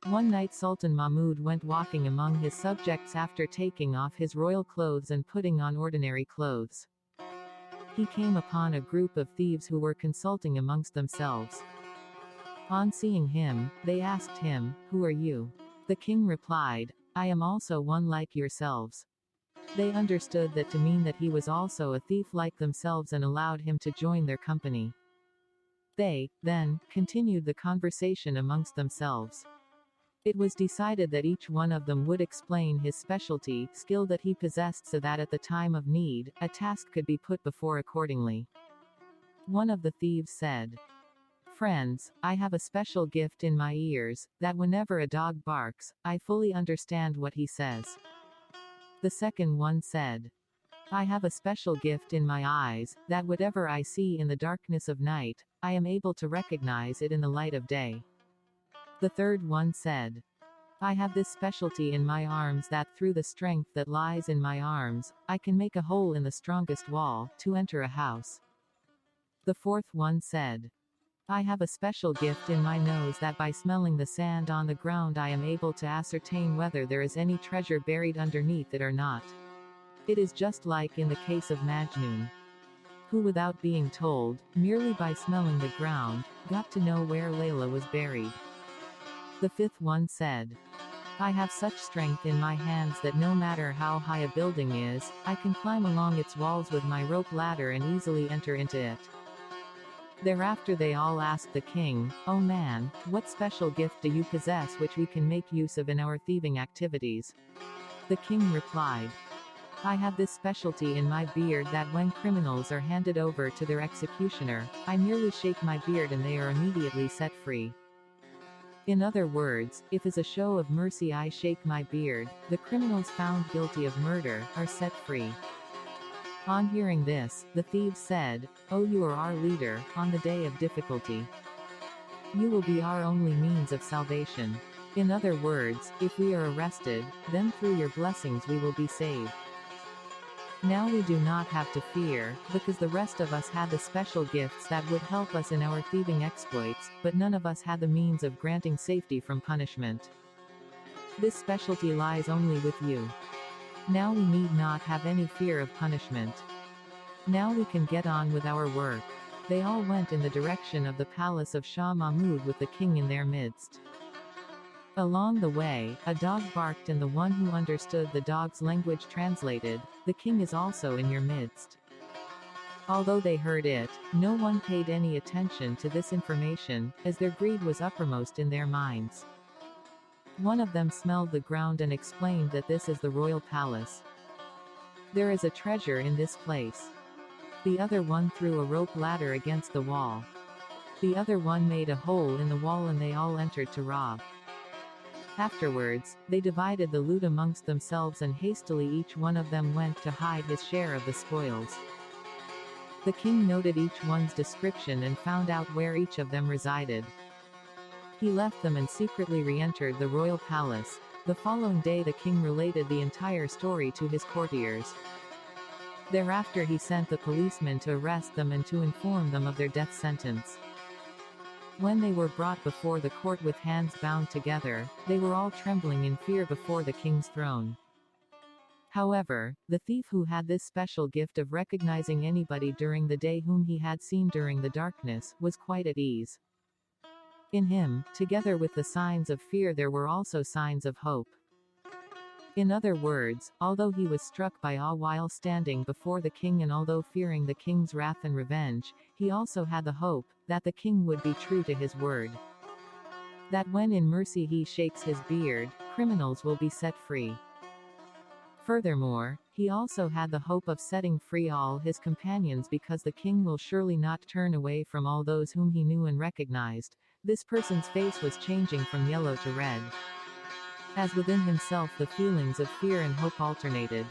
One night Sultan Mahmud went walking among his subjects after taking off his royal clothes and putting on ordinary clothes. He came upon a group of thieves who were consulting amongst themselves. On seeing him, they asked him, "Who are you?" The king replied, "I am also one like yourselves." They understood that to mean that he was also a thief like themselves and allowed him to join their company. They, then, continued the conversation amongst themselves. It was decided that each one of them would explain his specialty, skill that he possessed so that at the time of need, a task could be put before accordingly. One of the thieves said, "Friends, I have a special gift in my ears, that whenever a dog barks, I fully understand what he says." The second one said, "I have a special gift in my eyes, that whatever I see in the darkness of night, I am able to recognize it in the light of day." The third one said, "I have this specialty in my arms that through the strength that lies in my arms, I can make a hole in the strongest wall, to enter a house." The fourth one said, "I have a special gift in my nose that by smelling the sand on the ground I am able to ascertain whether there is any treasure buried underneath it or not. It is just like in the case of Majnun, who without being told, merely by smelling the ground, got to know where Layla was buried." The fifth one said, "I have such strength in my hands that no matter how high a building is, I can climb along its walls with my rope ladder and easily enter into it." Thereafter they all asked the king, "O man, what special gift do you possess which we can make use of in our thieving activities?" The king replied, "I have this specialty in my beard that when criminals are handed over to their executioner, I merely shake my beard and they are immediately set free. In other words, if as a show of mercy I shake my beard, the criminals found guilty of murder are set free." On hearing this, the thieves said, "Oh, you are our leader, on the day of difficulty. You will be our only means of salvation. In other words, if we are arrested, then through your blessings we will be saved. Now we do not have to fear, because the rest of us had the special gifts that would help us in our thieving exploits, but none of us had the means of granting safety from punishment. This specialty lies only with you. Now we need not have any fear of punishment. Now we can get on with our work." They all went in the direction of the palace of Shah Mahmud with the king in their midst. Along the way, a dog barked and the one who understood the dog's language translated, "The king is also in your midst." Although they heard it, no one paid any attention to this information, as their greed was uppermost in their minds. One of them smelled the ground and explained that this is the royal palace. There is a treasure in this place. The other one threw a rope ladder against the wall. The other one made a hole in the wall and they all entered to rob. Afterwards, they divided the loot amongst themselves and hastily each one of them went to hide his share of the spoils. The king noted each one's description and found out where each of them resided. He left them and secretly re-entered the royal palace. The following day the king related the entire story to his courtiers. Thereafter he sent the policemen to arrest them and to inform them of their death sentence. When they were brought before the court with hands bound together, they were all trembling in fear before the king's throne. However, the thief who had this special gift of recognizing anybody during the day whom he had seen during the darkness, was quite at ease. In him, together with the signs of fear there were also signs of hope. In other words, although he was struck by awe while standing before the king and although fearing the king's wrath and revenge, he also had the hope that the king would be true to his word. That when in mercy he shakes his beard, criminals will be set free. Furthermore, he also had the hope of setting free all his companions because the king will surely not turn away from all those whom he knew and recognized. This person's face was changing from yellow to red. As within himself the feelings of fear and hope alternated.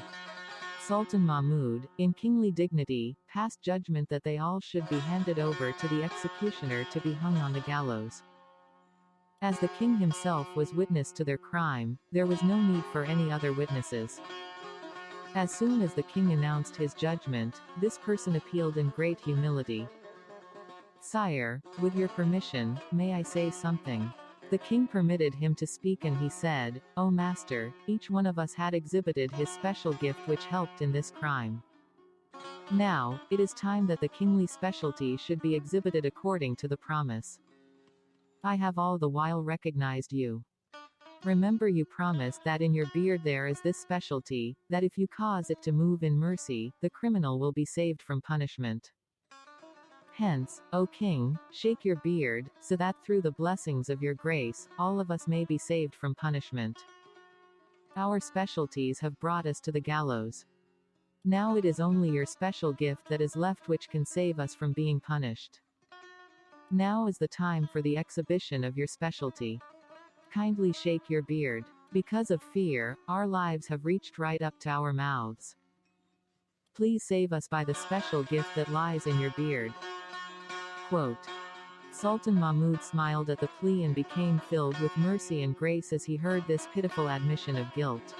Sultan Mahmud, in kingly dignity, passed judgment that they all should be handed over to the executioner to be hung on the gallows. As the king himself was witness to their crime, there was no need for any other witnesses. As soon as the king announced his judgment, this person appealed in great humility. "Sire, with your permission, may I say something?" The king permitted him to speak, and he said, "O master, each one of us had exhibited his special gift which helped in this crime. Now, it is time that the kingly specialty should be exhibited according to the promise. I have all the while recognized you. Remember, you promised that in your beard there is this specialty, that if you cause it to move in mercy, the criminal will be saved from punishment. Hence, O king, shake your beard, so that through the blessings of your grace, all of us may be saved from punishment. Our specialties have brought us to the gallows. Now it is only your special gift that is left which can save us from being punished. Now is the time for the exhibition of your specialty. Kindly shake your beard. Because of fear, our lives have reached right up to our mouths. Please save us by the special gift that lies in your beard." Quote. Sultan Mahmud smiled at the plea and became filled with mercy and grace as he heard this pitiful admission of guilt.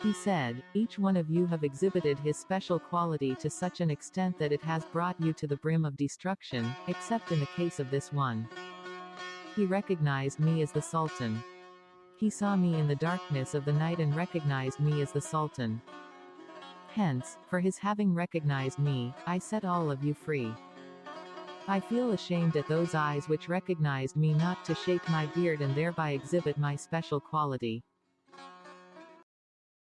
He said, "Each one of you have exhibited his special quality to such an extent that it has brought you to the brim of destruction, except in the case of this one. He recognized me as the Sultan. He saw me in the darkness of the night and recognized me as the Sultan. Hence, for his having recognized me, I set all of you free. I feel ashamed at those eyes which recognized me not to shake my beard and thereby exhibit my special quality.